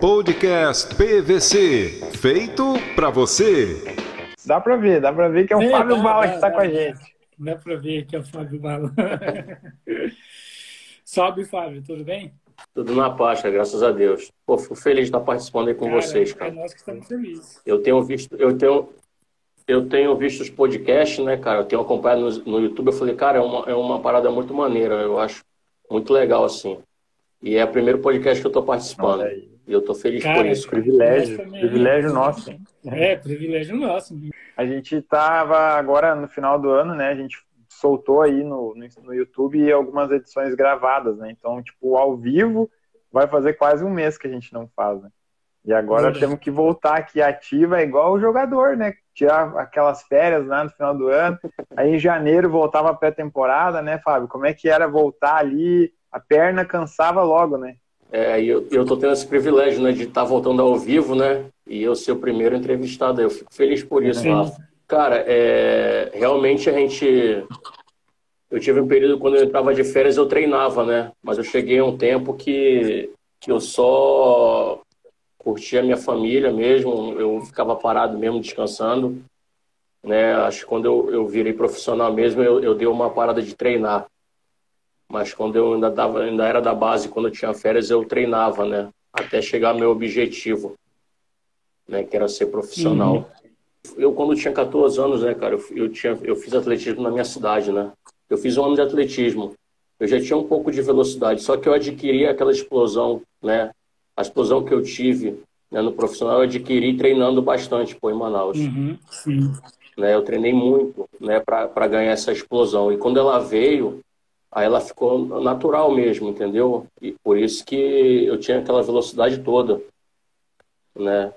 Podcast PVC, feito pra você. Dá pra ver que é o Fábio Bala que tá com a gente. Dá pra ver que é o Fábio Bala. Salve, Fábio, tudo bem? Tudo na paz, graças a Deus. Pô, fico feliz de estar participando aí com vocês, cara. É nós que estamos felizes. Eu tenho visto os podcasts, né, cara? Eu tenho acompanhado no YouTube. Eu falei, cara, é uma parada muito maneira. Eu acho muito legal, assim. E é o primeiro podcast que eu tô participando. E eu tô feliz por isso. Privilégio nosso. É, privilégio nosso. A gente tava agora no final do ano, né? A gente soltou aí no YouTube algumas edições gravadas, né? Então, tipo, ao vivo vai fazer quase um mês que a gente não faz, né? E agora temos que voltar aqui ativa, igual o jogador, né? Tirar aquelas férias lá no final do ano. Aí em janeiro voltava a pré-temporada, né, Fábio? Como é que era voltar ali? A perna cansava logo, né? E eu tô tendo esse privilégio, né, de estar voltando ao vivo, né? E eu ser o primeiro entrevistado. Eu fico feliz por isso, Rafa. Cara, realmente eu tive um período quando eu entrava de férias, eu treinava, né? Mas eu cheguei a um tempo que eu só curtia a minha família mesmo, eu ficava parado mesmo, descansando, né? Acho que quando eu virei profissional mesmo, eu dei uma parada de treinar. Mas quando eu ainda era da base, quando eu tinha férias, eu treinava, né? Até chegar ao meu objetivo, né? Que era ser profissional. Eu, quando tinha 14 anos, né, cara, eu fiz atletismo na minha cidade, né? Eu fiz um ano de atletismo. Eu já tinha um pouco de velocidade, só que eu adquiri aquela explosão, né? A explosão que eu tive, né, no profissional, eu adquiri treinando bastante, pô, em Manaus. Né? Eu treinei muito, né, para ganhar essa explosão. E quando ela veio, aí ela ficou natural mesmo, entendeu? E por isso que eu tinha aquela velocidade toda, né?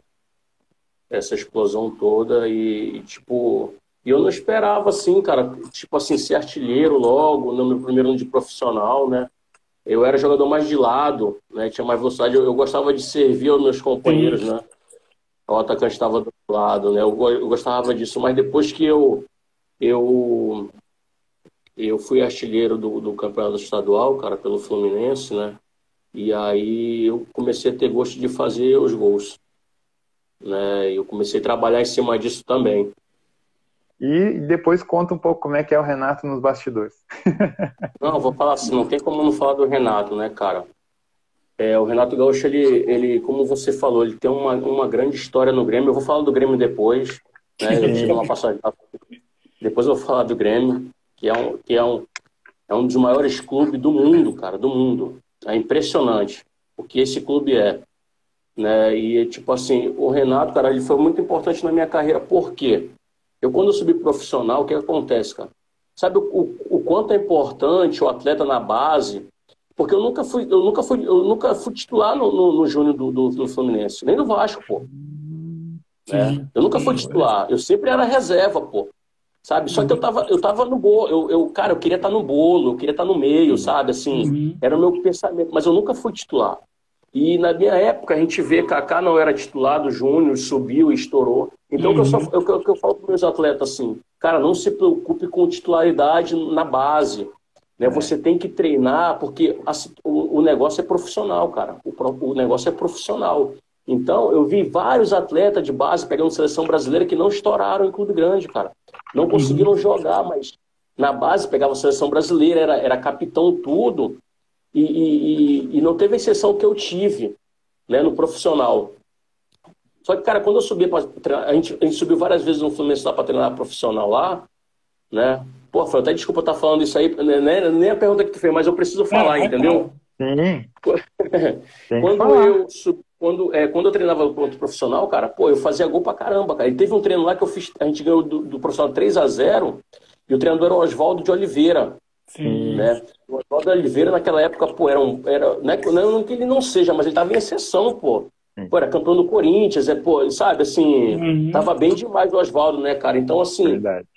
Essa explosão toda e tipo... E eu não esperava, assim, cara, tipo assim, ser artilheiro logo, no meu primeiro ano de profissional, né? Eu era jogador mais de lado, né? Tinha mais velocidade. Eu gostava de servir aos meus companheiros, né? O atacante estava do lado, né? Eu gostava disso. Mas depois que eu fui artilheiro do campeonato estadual, cara, pelo Fluminense, né? E aí eu comecei a ter gosto de fazer os gols, né? Eu comecei a trabalhar em cima disso também. E depois conta um pouco como é que é o Renato nos bastidores. Não, eu vou falar assim, não tem como não falar do Renato, né, cara? O Renato Gaúcho, ele, como você falou, ele tem uma grande história no Grêmio. Eu vou falar do Grêmio depois, né? Eu tive uma passagem. Depois eu vou falar do Grêmio, que é um dos maiores clubes do mundo, cara, do mundo. É impressionante o que esse clube é, né? E, tipo assim, o Renato, cara, ele foi muito importante na minha carreira. Por quê? Quando eu subi profissional, o que acontece, cara? Sabe o quanto é importante o atleta na base? Porque eu nunca fui titular no Júnior do Fluminense, nem no Vasco, pô. Né? Eu nunca fui titular, eu sempre era reserva, pô. Sabe? Só que eu tava no bolo, cara, eu queria estar no bolo, eu queria estar no meio, sabe? Assim, era o meu pensamento, mas eu nunca fui titular. E na minha época, a gente vê que Kaká não era titular do Júnior, subiu e estourou. Então, o que eu falo para os meus atletas, assim, cara, não se preocupe com titularidade na base. Né? Você tem que treinar, porque o negócio é profissional, cara. O negócio é profissional. Então, eu vi vários atletas de base pegando seleção brasileira que não estouraram em clube grande, cara. Não conseguiram jogar, mas na base pegava a seleção brasileira, era capitão tudo. E não teve a exceção que eu tive, né, no profissional. Só que, cara, quando eu subi para treinar, a gente subiu várias vezes no Fluminense lá para treinar profissional lá, né? Pô, Fran, até desculpa estar falando isso aí, né, nem a pergunta que tu fez, mas eu preciso falar, entendeu? Sim. Quando eu treinava contra o profissional, cara, pô, eu fazia gol pra caramba, cara. E teve um treino lá que eu fiz, a gente ganhou do profissional 3-0, e o treinador era o Oswaldo de Oliveira. Né? O Oswaldo de Oliveira naquela época, pô, não que ele não seja, mas ele tava em exceção, pô. Pô, era campeão do Corinthians, pô, sabe, assim, tava bem demais o Oswaldo, né, cara? Então, assim, Verdade.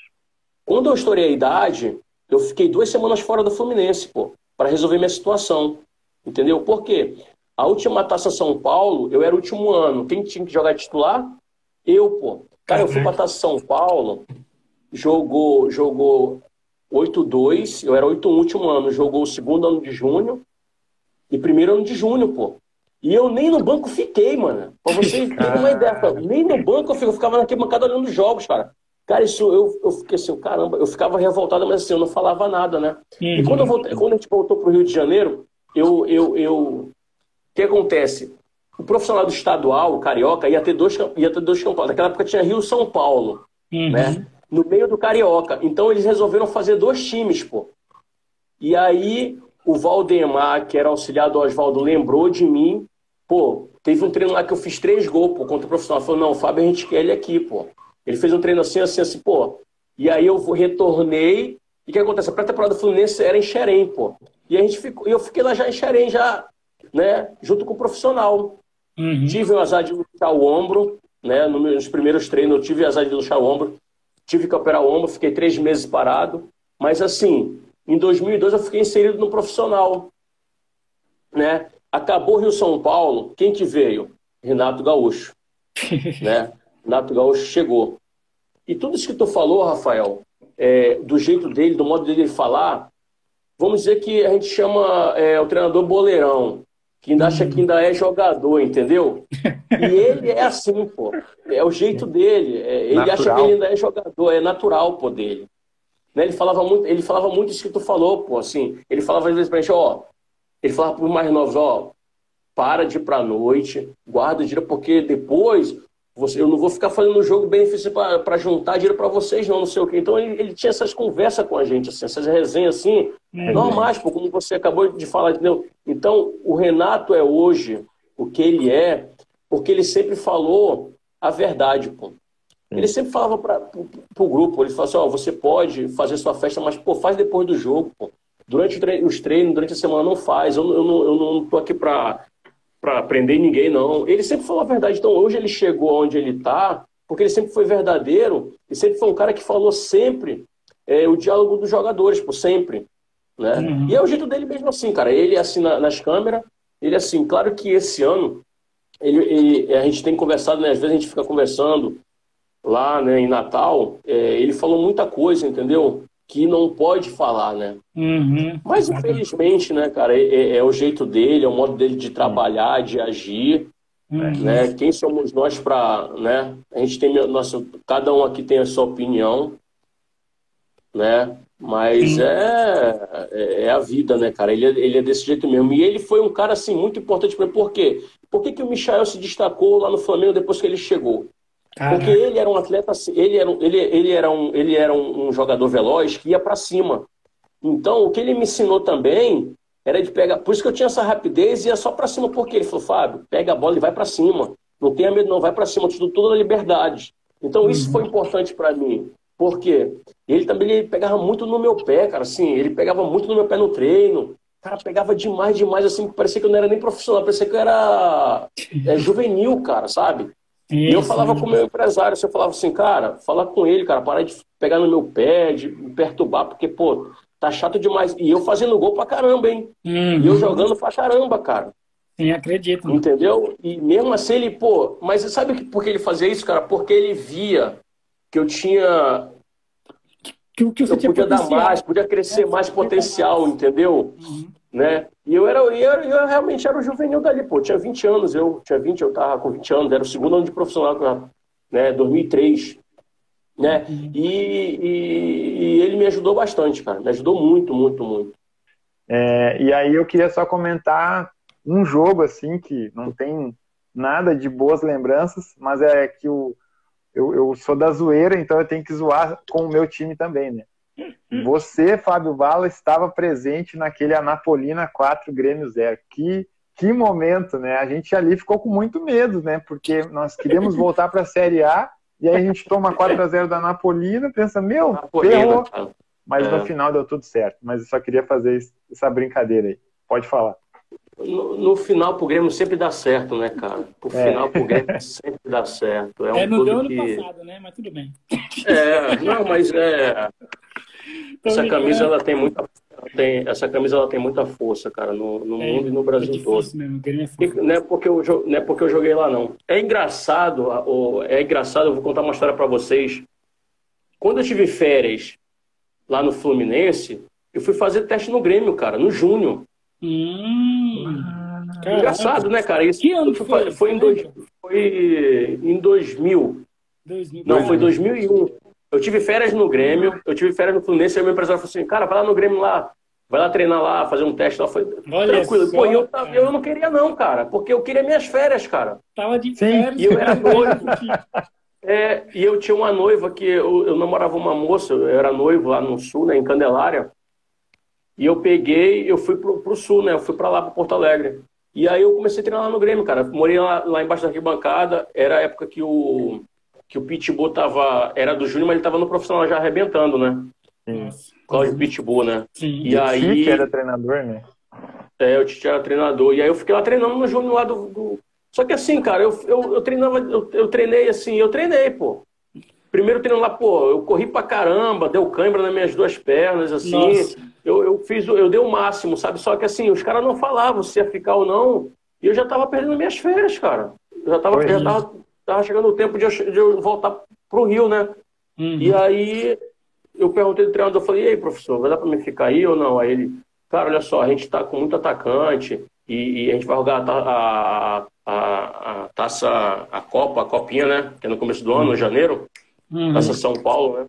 Quando eu estourei a idade, eu fiquei 2 semanas fora do Fluminense, pô, para resolver minha situação, entendeu? Por quê? A última Taça São Paulo, eu era o último ano. Quem tinha que jogar titular? Eu, pô. Cara, eu fui pra Taça São Paulo, jogou 8-2, eu era 8-1 último ano, jogou o segundo ano de junho e primeiro ano de junho, pô. E eu nem no banco fiquei, mano. Pra vocês terem uma ideia. Nem no banco eu ficava na arquibancada olhando os jogos, cara. Cara, isso eu fiquei assim, caramba, eu ficava revoltado, mas assim, eu não falava nada, né? E quando a gente voltou pro Rio de Janeiro, o que acontece? O profissional do estadual, o carioca, ia ter dois campeonatos. Naquela época tinha Rio e São Paulo, né? No meio do carioca. Então eles resolveram fazer 2 times, pô. E aí o Valdemar, que era auxiliar do Oswaldo, lembrou de mim. Pô, teve um treino lá que eu fiz 3 gols, pô, contra o profissional. Falou, não, o Fábio, a gente quer ele aqui, pô. Ele fez um treino assim, pô. E aí eu retornei. E o que acontece? A pré-temporada do Fluminense era em Xerém, pô. E eu fiquei lá já em Xerém, já, né? Junto com o profissional. Tive o azar de luxar o ombro, né? Nos primeiros treinos eu tive o azar de luxar o ombro. Tive que operar o ombro, fiquei 3 meses parado. Mas assim, em 2002 eu fiquei inserido no profissional, né? Acabou o Rio São Paulo, quem que veio? Renato Gaúcho, né? Renato Gaúcho chegou. E tudo isso que tu falou, Rafael, do jeito dele, do modo dele falar, vamos dizer que a gente chama o treinador boleirão, que ainda acha que ainda é jogador, entendeu? E ele é assim, pô. É o jeito dele. Ele acha que ele ainda é jogador, é natural, pô, dele. Né? Ele falava muito isso que tu falou, pô, assim. Ele falava às vezes pra gente, ele falava pros mais novos, para de ir pra noite, guarda o dinheiro, porque depois eu não vou ficar fazendo um jogo benefício para juntar dinheiro para vocês, não sei o quê. Então ele tinha essas conversas com a gente, assim, essas resenhas assim, normais, pô, como você acabou de falar, entendeu? Então o Renato é hoje o que ele é, porque ele sempre falou a verdade, pô. Ele sempre falava pro grupo, ele falava assim, você pode fazer sua festa, mas pô, faz depois do jogo, pô. Durante os treinos, durante a semana não faz, eu não tô aqui para prender ninguém, não. Ele sempre falou a verdade. Então, hoje ele chegou onde ele está, porque ele sempre foi verdadeiro e sempre foi um cara que falou sempre o diálogo dos jogadores, por sempre. Né? E é o jeito dele mesmo assim, cara. Ele assim nas câmeras, ele assim. Claro que esse ano, a gente tem conversado, né? Às vezes a gente fica conversando lá, né, em Natal. Ele falou muita coisa, entendeu? Que não pode falar, né? Mas infelizmente, né, cara, é o jeito dele, é o modo dele de trabalhar, de agir, né? Quem somos nós para, né? A gente tem cada um aqui tem a sua opinião, né? Mas é a vida, né, cara? Ele é desse jeito mesmo. E ele foi um cara assim muito importante para mim. Por quê? Por que o Michael se destacou lá no Flamengo depois que ele chegou? Porque ele era um atleta, ele era um jogador veloz que ia para cima. Então, o que ele me ensinou também era de pegar. Por isso que eu tinha essa rapidez e ia só para cima. Porque ele falou, Fábio, pega a bola e vai para cima. Não tenha medo, não, vai para cima. Tudo na liberdade. Então, isso foi importante para mim. Por quê? Ele pegava muito no meu pé, cara. Assim, ele pegava muito no meu pé no treino. Cara, pegava demais, assim. Parecia que eu não era nem profissional. Parecia que eu era juvenil, cara, sabe? E eu falava com o meu empresário, eu falava assim, cara, fala com ele, cara, para de pegar no meu pé, de me perturbar, porque, pô, tá chato demais. E eu fazendo gol pra caramba, hein? E eu jogando pra caramba, cara. Sim, acredito. Entendeu? E mesmo assim ele, pô, mas sabe por que ele fazia isso, cara? Porque ele via que eu tinha... Que você eu podia dar mais, podia crescer mais potencial, entendeu? Né? E eu realmente era o juvenil dali, pô. Eu tinha 20 anos, eu tava com 20 anos, era o segundo ano de profissional, né? 2003, né? E ele me ajudou bastante, cara. Me ajudou muito, muito, muito. E aí eu queria só comentar um jogo, assim, que não tem nada de boas lembranças, mas é que eu sou da zoeira, então eu tenho que zoar com o meu time também, né? Você, Fábio Bala, estava presente naquele Anapolina 4, Grêmio 0. Que momento, né? A gente ali ficou com muito medo, né? Porque nós queríamos voltar para a Série A e aí a gente toma 4-0 da Anapolina, pensa, ferrou. Mas no final deu tudo certo. Mas eu só queria fazer essa brincadeira aí. Pode falar. No final pro Grêmio sempre dá certo, né, cara? Final pro Grêmio sempre dá certo. Não deu ano passado, né? Mas tudo bem. Não, mas essa camisa ela tem muita força, cara, no mundo e no Brasil todo. Mesmo, não é porque eu joguei lá, não. É engraçado, eu vou contar uma história para vocês. Quando eu tive férias lá no Fluminense, eu fui fazer teste no Grêmio, cara, no Júnior. Engraçado, né, cara? Isso Que ano foi? Foi em 2000. 2000. Não, foi 2001. Eu tive férias no Grêmio, eu tive férias no Fluminense, e o meu empresário falou assim, cara, vai lá no Grêmio lá, vai lá treinar lá, fazer um teste lá. Foi tranquilo. Só, pô, eu não queria não, cara, porque eu queria minhas férias, cara. Tava de férias. E eu era noivo. E eu tinha uma noiva que eu namorava uma moça, eu era noivo lá no Sul, né, em Candelária. E eu fui pro Sul, né, eu fui pra lá, pro Porto Alegre. E aí eu comecei a treinar lá no Grêmio, cara. Morei lá embaixo da arquibancada, era a época que o Pitbull era do Júnior, mas ele tava no profissional já arrebentando, né? Nossa. Cláudio Pitbull, né? Sim. E aí... O Tite era treinador, né? O Tite era treinador. E aí eu fiquei lá treinando no Júnior lá do... Só que assim, cara, eu treinei, pô. Primeiro treino lá, pô, eu corri pra caramba, deu cãibra nas minhas duas pernas, assim. Nossa. Eu dei o máximo, sabe? Só que assim, os caras não falavam se ia ficar ou não. E eu já tava perdendo minhas férias, cara. Eu já tava chegando o tempo de eu voltar pro Rio, né? Uhum. E aí eu perguntei do treinador, eu falei, e aí, professor, vai dar pra mim ficar aí ou não? Aí ele, cara, olha só, a gente tá com muito atacante e a gente vai jogar a taça, a copinha, né? Que é no começo do ano, em janeiro. Taça São Paulo, né?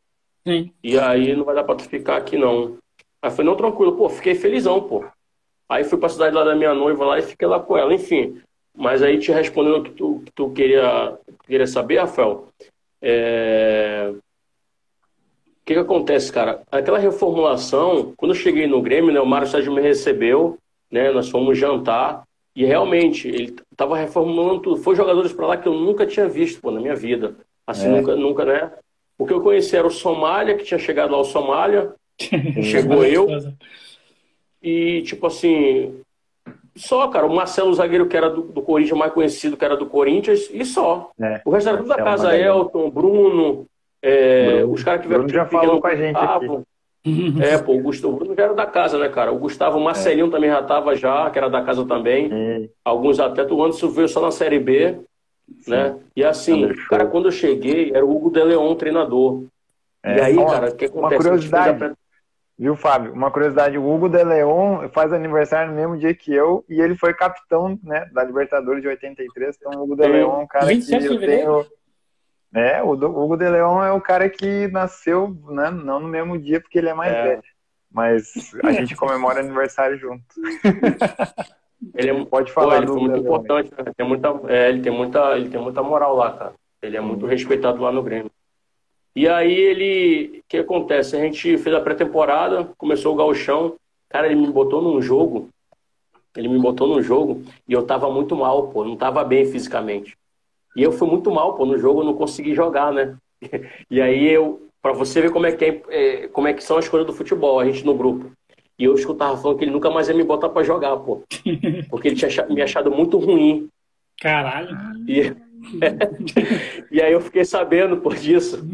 Sim. E aí não vai dar pra tu ficar aqui, não. Aí foi, não, tranquilo, pô, fiquei felizão, pô. Aí fui pra cidade lá da minha noiva lá e fiquei lá com ela, enfim. Mas aí te respondendo o que tu queria saber, Rafael, o que acontece, cara? Aquela reformulação, quando eu cheguei no Grêmio, né, o Mário Sérgio me recebeu, né, nós fomos jantar, e realmente, ele tava reformulando tudo. Foi jogadores pra lá que eu nunca tinha visto, pô, na minha vida. Assim, nunca, né? O que eu conheci era o Somália, que tinha chegado lá ao Somália, chegou eu, e tipo assim, só, cara, o Marcelo Zagueiro, que era do Corinthians, mais conhecido, que era do Corinthians, e só. O resto era tudo da casa, Elton, Bruno, os caras que vieram... Bruno já falou com a gente aqui. Pô, o Bruno já era da casa, né, cara? O Gustavo, o Marcelinho também já tava que era da casa também. Alguns atletas, o Anderson veio só na Série B. Né? E assim, cara, quando eu cheguei, era o Hugo de Leon, treinador. E aí, cara, o que acontece? Uma curiosidade, viu, Fábio? Uma curiosidade, o Hugo de Leon faz aniversário no mesmo dia que eu, e ele foi capitão, né, da Libertadores de 83, então o Hugo de Leon é um cara que eu tenho... o Hugo de Leon é o cara que nasceu, né, não no mesmo dia, porque ele é mais velho. Mas a gente comemora aniversário junto. Pode falar, ele foi muito importante, né? Ele tem muita moral lá, cara. Ele é muito respeitado lá no Grêmio. E aí o que acontece? A gente fez a pré-temporada, começou o gauchão, cara, ele me botou num jogo e eu tava muito mal, pô, não tava bem fisicamente. E eu fui muito mal, pô, no jogo eu não consegui jogar, né? E aí pra você ver como é que são as coisas do futebol, a gente no grupo. E eu escutava falando que ele nunca mais ia me botar pra jogar, pô. Porque ele tinha me achado muito ruim. Caralho. E aí eu fiquei sabendo por disso.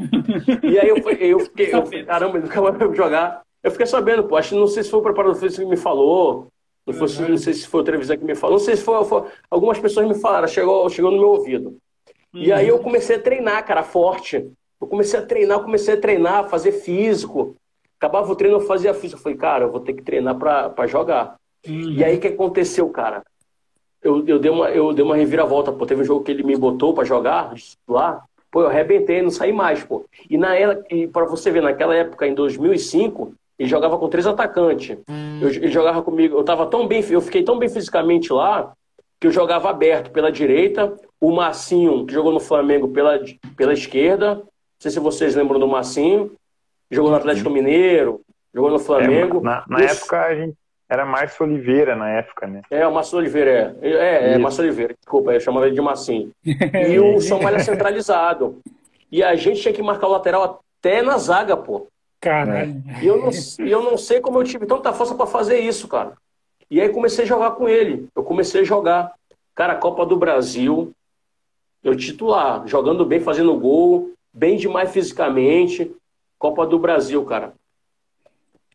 E aí eu fiquei, caramba, ele nunca mais vai jogar. Eu fiquei sabendo, pô. Não sei se foi o preparador físico que me falou. Não sei se foi o Trevisan que me falou. Não sei se foi algumas pessoas me falaram. Chegou no meu ouvido. E aí eu comecei a treinar, cara, forte. Eu comecei a treinar, fazer físico. Acabava o treino, eu fazia físico. Eu falei, cara, eu vou ter que treinar pra jogar. E aí o que aconteceu, cara? Eu dei uma reviravolta, pô. Teve um jogo que ele me botou pra jogar lá. Pô, eu arrebentei, não saí mais, pô. E pra você ver, naquela época, em 2005, ele jogava com 3 atacantes. Ele jogava comigo, eu fiquei tão bem fisicamente lá, que eu jogava aberto pela direita, o Marcinho, que jogou no Flamengo, pela esquerda. Não sei se vocês lembram do Marcinho. Jogou no Atlético Mineiro, jogou no Flamengo. Na época, a gente era Márcio Oliveira, na época, né? O Márcio Oliveira, Márcio Oliveira, desculpa, eu chamava ele de Marcinho. E o Somália centralizado. E a gente tinha que marcar o lateral até na zaga, pô. Caralho. E eu não sei como eu tive tanta força pra fazer isso, cara. E aí comecei a jogar com ele. Eu comecei a jogar. Cara, Copa do Brasil, eu titular, jogando bem, fazendo gol, bem demais fisicamente. Copa do Brasil, cara.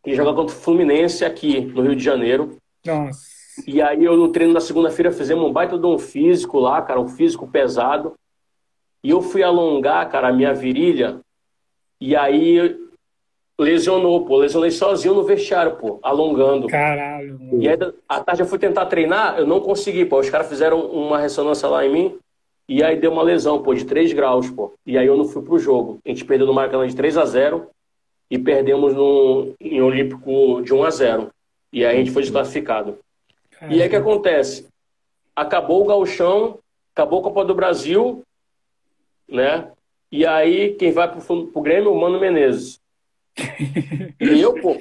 E jogar contra o Fluminense aqui, no Rio de Janeiro. Nossa. E aí eu no treino da segunda-feira fizemos um baita de um físico lá, cara, um físico pesado. E eu fui alongar, cara, a minha virilha. E aí lesionou, pô. Lesionei sozinho no vestiário, pô, alongando. Caralho, mano. E aí, à tarde eu fui tentar treinar, eu não consegui, pô. Os caras fizeram uma ressonância lá em mim, e aí deu uma lesão, pô, de 3 graus, pô. E aí eu não fui pro jogo. A gente perdeu no Maracanã de 3-0 e perdemos em Olímpico de 1-0. E aí a gente foi desclassificado. E aí o que acontece? Acabou o Gauchão, acabou a Copa do Brasil, né? E aí quem vai pro Grêmio? O Mano Menezes. E eu, pô,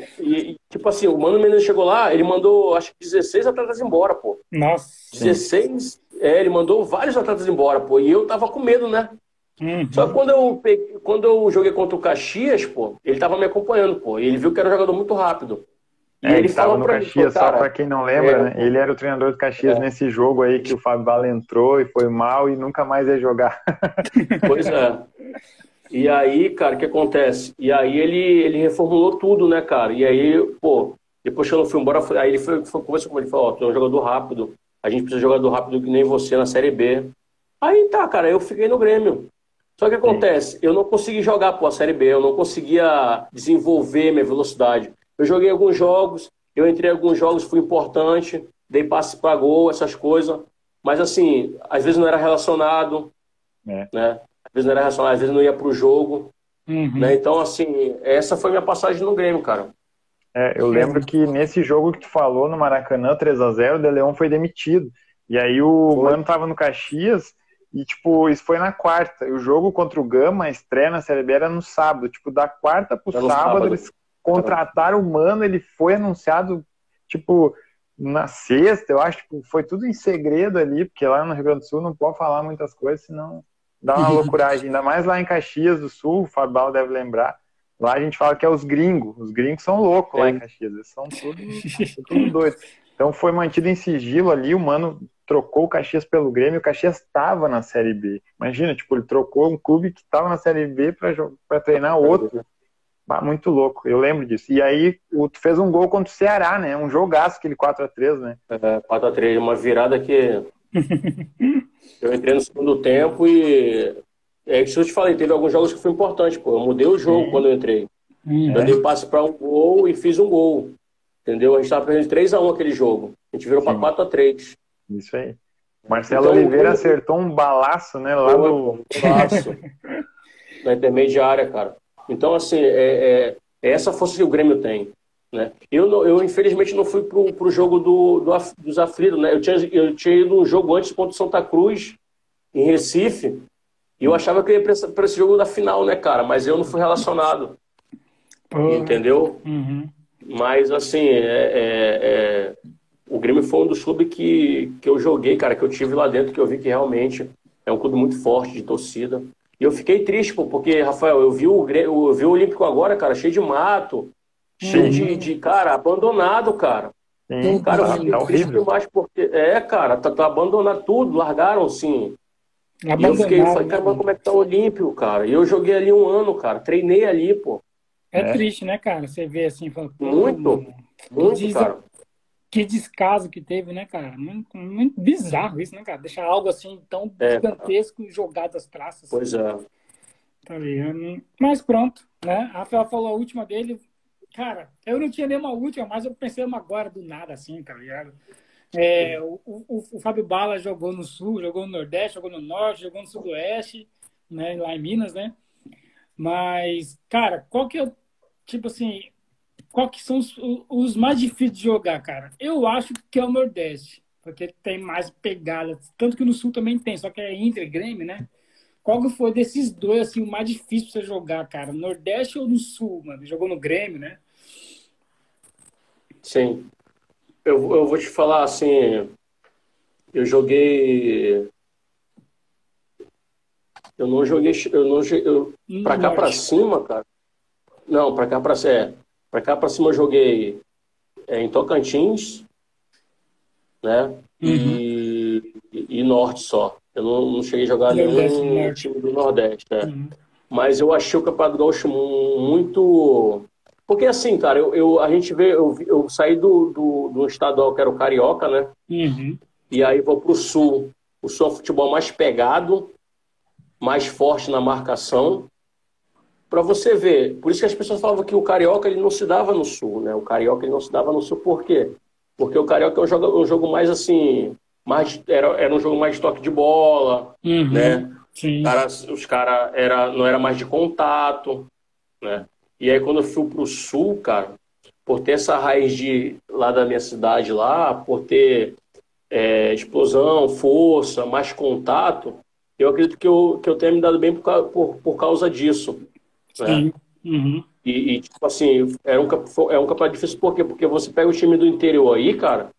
tipo assim, o Mano Menezes chegou lá, ele mandou, acho que 16 atletas embora, pô. Nossa. 16, ele mandou vários atletas embora, pô. E eu tava com medo, né? Só que quando eu joguei contra o Caxias, pô, ele tava me acompanhando, pô. E ele viu que era um jogador muito rápido. E ele falou estava no pra mim, Caxias, cara, só para quem não lembra, né? Ele era o treinador do Caxias nesse jogo aí que o Fábio Bala entrou e foi mal e nunca mais ia jogar. Pois é. E aí, cara, o que acontece? E aí ele reformulou tudo, né, cara? E aí, pô, depois que eu não fui embora, aí ele foi conversou comigo, ele falou, ó, tu é um jogador rápido, a gente precisa de jogador rápido que nem você na Série B. Aí tá, cara, eu fiquei no Grêmio. Só que acontece, eu não consegui jogar, pô, a Série B, eu não conseguia desenvolver minha velocidade. Eu joguei alguns jogos, eu entrei em alguns jogos, fui importante, dei passe para gol, essas coisas. Mas assim, às vezes não era relacionado, né? Às vezes não era relacionado, às vezes não ia pro jogo. Né? Então, assim, essa foi minha passagem no Grêmio, cara. Eu lembro que nesse jogo que tu falou, no Maracanã, 3-0, o De Leon foi demitido. E aí o Mano tava no Caxias e, tipo, isso foi na quarta. E o jogo contra o Gama, a estreia na Série B, era no sábado. Tipo, da quarta pro sábado, eles contrataram o Mano, ele foi anunciado, tipo, na sexta, eu acho, tipo, foi tudo em segredo ali, porque lá no Rio Grande do Sul não pode falar muitas coisas, senão dá uma loucuragem. Ainda mais lá em Caxias do Sul, o Fabal deve lembrar, lá a gente fala que é os gringos são loucos lá em Caxias, eles são tudo doidos. Então foi mantido em sigilo ali, o Mano trocou o Caxias pelo Grêmio, o Caxias estava na Série B. Imagina, tipo, ele trocou um clube que estava na Série B para treinar outro. Muito louco, eu lembro disso. E aí, tu fez um gol contra o Ceará, né? Um jogaço, aquele 4-3, né? 4-3, uma virada que eu entrei no segundo tempo e é isso que eu te falei, teve alguns jogos que foi importante, pô. Eu mudei o jogo quando eu entrei. Eu dei passe para um gol e fiz um gol. Entendeu? A gente estava perdendo 3-1 aquele jogo. A gente virou para 4-3. Isso aí. Marcelo Oliveira acertou um balaço, né? Lá no balaço. Na intermediária, cara. Então, assim, essa força que o Grêmio tem. Né? Eu infelizmente, não fui pro jogo dos aflitos. Né? Eu tinha ido um jogo antes contra o Santa Cruz, em Recife, e eu achava que eu ia para esse jogo da final, né, cara? Mas eu não fui relacionado. Entendeu? Mas, assim, o Grêmio foi um dos clubes que eu joguei, cara, que eu tive lá dentro, que eu vi que realmente é um clube muito forte de torcida. E eu fiquei triste, pô, porque, Rafael, eu vi o Olímpico agora, cara, cheio de mato, cheio de cara, abandonado, cara. Cara, eu fiquei triste demais, porque, cara, tá abandonado tudo, largaram, assim. E eu falei, caramba, como é que tá o Olímpico, cara? E eu joguei ali 1 ano, cara, treinei ali, pô. Triste, né, cara? Você vê assim, fala, muito, cara. Que descaso que teve, né, cara? Muito bizarro isso, né, cara? Deixar algo assim tão gigantesco jogado às traças. Pois é. Tá ligado? Mas pronto, né? A Rafael falou a última dele. Cara, eu não tinha nenhuma última, mas eu pensei uma agora do nada, assim, tá ligado? O Fábio Bala jogou no Sul, jogou no Nordeste, jogou no Norte, jogou no Sudoeste, né, lá em Minas, né? Mas, cara, qual que é, tipo assim, qual que são os mais difíceis de jogar, cara? Eu acho que é o Nordeste, porque tem mais pegada, tanto que no Sul também tem, só que é Inter e Grêmio, né? Qual que foi desses dois, assim, o mais difícil pra você jogar, cara? Nordeste ou no Sul, mano? Jogou no Grêmio, né? Sim. Eu vou te falar, assim, eu joguei... Eu não joguei... Pra cá pra cima, cara... Não, pra cá pra cima eu joguei em Tocantins, né? E Norte só. Eu não cheguei a jogar nenhum time do Nordeste, né? Mas eu achei o Campeonato Gaúcho muito... Porque assim, cara, a gente vê... Eu saí do estadual, que era o Carioca, né? E aí vou pro Sul. O Sul é um futebol mais pegado, mais forte na marcação, para você ver, por isso que as pessoas falavam que o Carioca ele não se dava no Sul, né? O Carioca ele não se dava no Sul, por quê? Porque o Carioca é um jogo mais assim, era um jogo mais de toque de bola, né? Sim. Os caras não era mais de contato, né? E aí quando eu fui pro Sul, cara, por ter essa raiz lá da minha cidade lá, por ter explosão, força, mais contato, eu acredito que eu tenha me dado bem por causa disso. Sim. Né? Tipo assim, é um campeonato difícil por quê? Porque você pega o time do interior aí, cara,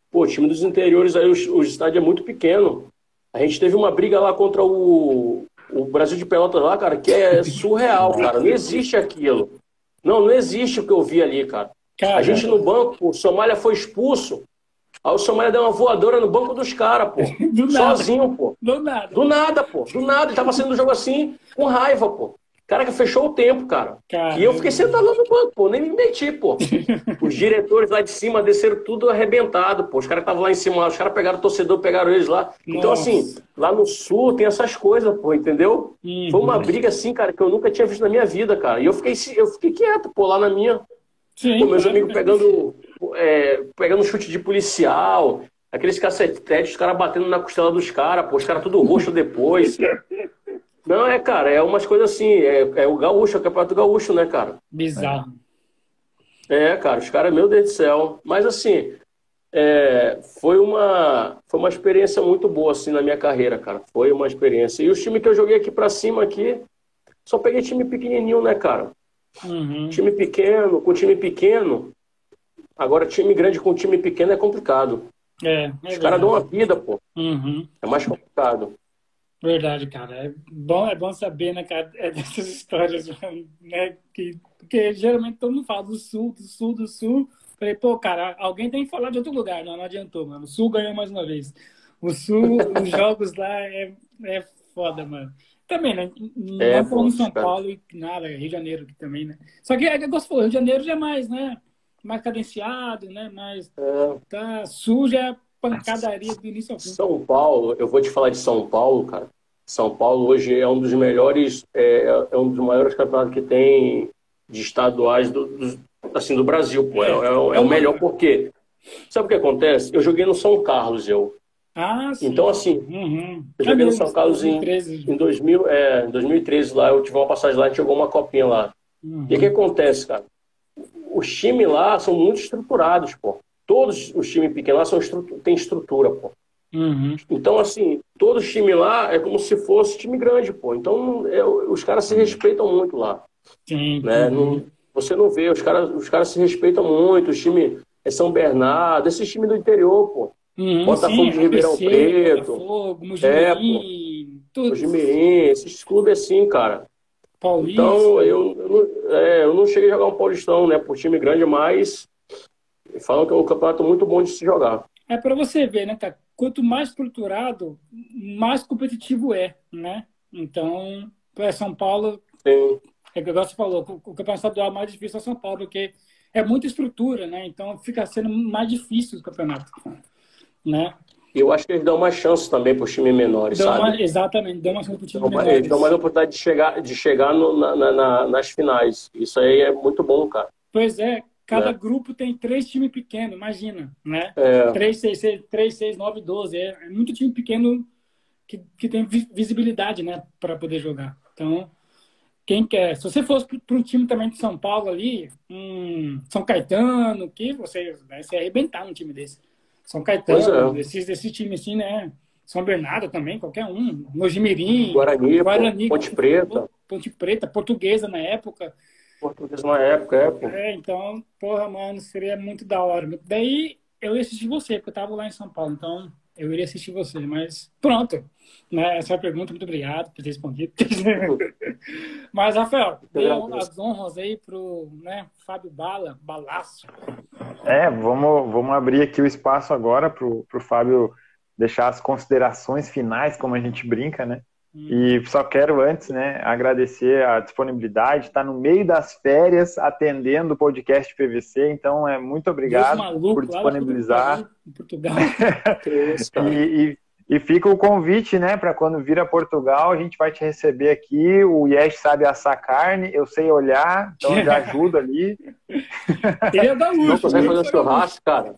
pô, o time dos interiores aí, o estádio é muito pequeno. A gente teve uma briga lá contra o Brasil de Pelotas lá, cara, que é surreal, cara. Não existe aquilo. Não existe o que eu vi ali, cara. A gente no banco, o Somália foi expulso. Aí o Somália deu uma voadora no banco dos caras, pô. Sozinho, pô. Do nada. Do nada, pô. Do nada. Ele tava saindo do jogo assim, com raiva, pô. Cara, que fechou o tempo, cara. E eu fiquei sentado lá no banco, pô. Nem me meti, pô. Os diretores lá de cima desceram tudo arrebentado, pô. Os caras estavam lá em cima, os caras pegaram o torcedor, pegaram eles lá. Então, assim, lá no Sul tem essas coisas, pô, entendeu? Foi uma briga, assim, cara, que eu nunca tinha visto na minha vida, cara. E eu fiquei quieto, pô, lá na minha. Sim, pô, meus amigos pegando chute de policial, aqueles cacetetes, os caras batendo na costela dos caras, pô, os caras tudo roxo depois. Não, cara, é umas coisas assim, é o gaúcho, é o campeonato gaúcho, né, cara? Bizarro. Cara, os caras, meu Deus do céu. Mas assim, foi uma experiência muito boa, assim, na minha carreira, cara. Foi uma experiência. E os times que eu joguei aqui pra cima, só peguei time pequenininho, né, cara? Time pequeno, com time pequeno. Agora, time grande com time pequeno é complicado. Os caras dão uma vida, pô. É mais complicado. Verdade, cara. É bom saber, né, cara, dessas histórias, né, porque geralmente todo mundo fala do Sul. Falei, pô, cara, alguém tem que falar de outro lugar. Não adiantou, mano. O Sul ganhou mais uma vez. O Sul, os jogos lá é foda, mano. Também, né? Não como São Paulo e nada, Rio de Janeiro aqui também, né? Só que, como você falou, Rio de Janeiro já é mais, né? Mais cadenciado, né? Mais... Tá, Sul já é pancadaria do início ao fim. São Paulo, eu vou te falar de São Paulo, cara. São Paulo hoje é um dos melhores, é um dos maiores campeonatos que tem de estaduais do Brasil, pô. É o melhor porque... Sabe o que acontece? Eu joguei no São Carlos, sim. Então, assim, eu joguei no São Carlos em 2013 lá, eu tive uma passagem lá, a gente jogou uma copinha lá. E o que acontece, cara? Os times lá são muito estruturados, pô. Todos os times pequenos lá têm estrutura, pô. Então, assim, todos os times lá é como se fosse time grande, pô. Então, os caras se respeitam muito lá. Sim. Né? Você não vê, os caras se respeitam muito, os times São Bernardo, esses times do interior, pô. Botafogo de Ribeirão Preto. Botafogo, Mojimirim, Mojimirim, esses clubes assim, cara. Paulista. Então, eu não cheguei a jogar um Paulistão, né, por time grande, mas falam que é um campeonato muito bom de se jogar. É para você ver, né, cara? Quanto mais estruturado, mais competitivo né? Então, São Paulo, Sim. É o que você falou, o campeonato estadual mais difícil é São Paulo, porque é muita estrutura, né? Então fica sendo mais difícil o campeonato, né? E eu acho que eles dão mais chance também para os times menores, sabe? Exatamente, dão mais chance para os times menores. Eles dão mais oportunidade de chegar nas finais. Isso aí é muito bom, cara. Pois é, cada grupo tem 3 times pequenos, imagina, né? 3, 6, 9, 12. É muito time pequeno que tem visibilidade, né? Para poder jogar. Então, quem quer... Se você fosse para um time também de São Paulo ali, São Caetano, que você vai se arrebentar num time desse. São Caetano, esse time assim, né? São Bernardo também, qualquer um. Mojimirim, Guarani, Ponte Preta, Portuguesa na época. Portuguesa na época, pô. Então, porra, mano, seria muito da hora. Daí eu ia assistir você, porque eu tava lá em São Paulo, então eu iria assistir você, mas pronto. Né? Essa é a pergunta, muito obrigado por ter respondido. Mas, Rafael, dê as honras aí pro Fábio Balaço. Vamos abrir aqui o espaço agora pro Fábio deixar as considerações finais, como a gente brinca, né? E só quero antes, né, agradecer a disponibilidade, está no meio das férias atendendo o podcast PVC, então muito obrigado por disponibilizar. Em Portugal. E fica o convite, né, para quando vir a Portugal, a gente vai te receber aqui. O Yesh sabe assar carne, eu sei olhar, então eu já ajudo ali. Ele é gaúcho. Não consegue fazer um churrasco, cara?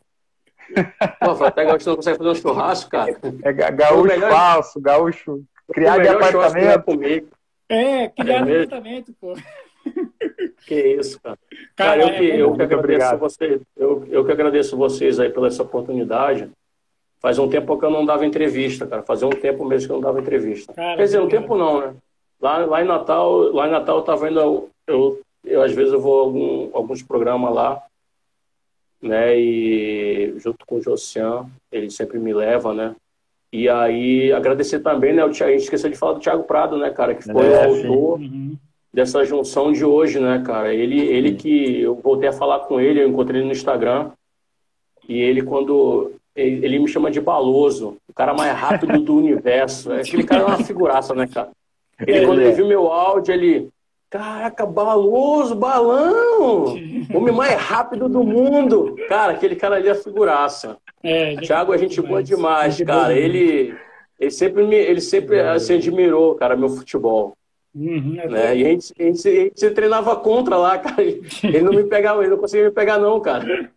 Pô, até gaúcho não consegue fazer um churrasco, cara. É gaúcho melhor... falso, gaúcho criado em apartamento. Criado em apartamento, pô. Que isso, cara. Cara, eu que agradeço vocês. Eu que agradeço vocês aí pela essa oportunidade. Faz um tempo que eu não dava entrevista, cara. Fazia um tempo mesmo que eu não dava entrevista. Cara, quer dizer, um tempo não, né? Lá em Natal eu tava indo. Eu às vezes eu vou a alguns programas lá, né? E junto com o Josian, ele sempre me leva, né? E aí, agradecer também, né? A gente esqueceu de falar do Thiago Prado, né, cara? Que foi o autor dessa junção de hoje, né, cara? Ele que eu voltei a falar com ele, eu encontrei ele no Instagram. E ele, quando... Ele me chama de Baloso, o cara mais rápido do universo. Aquele cara é uma figuraça, né, cara? Quando ele viu meu áudio, ele... Caraca, Baloso, Balão! Homem mais rápido do mundo! Cara, aquele cara ali é figuraça. Thiago é gente boa demais, cara. Ele sempre se admirou, cara, meu futebol. Né? E a gente treinava contra lá, cara. Ele não me pegava, ele não conseguia me pegar, não, cara.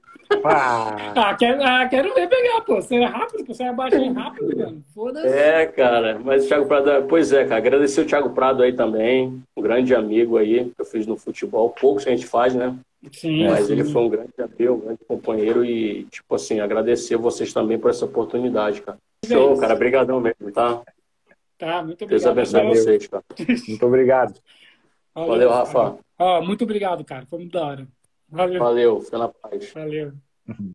Quero ver pegar, pô. Você é rápido, você é baixinho rápido, mano. Foda-se. Cara, mas o Thiago Prado, pois é, cara, agradecer o Thiago Prado aí também, um grande amigo aí, que eu fiz no futebol, poucos que a gente faz, né? Sim, mas ele foi um grande amigo, um grande companheiro e, tipo assim, agradecer vocês também por essa oportunidade, cara. Show, cara, brigadão mesmo, tá? Tá, muito obrigado. Deus abençoe vocês, cara. Muito obrigado. Valeu, Rafa. Muito obrigado, cara, foi muito da hora. Valeu, fica na paz. Valeu.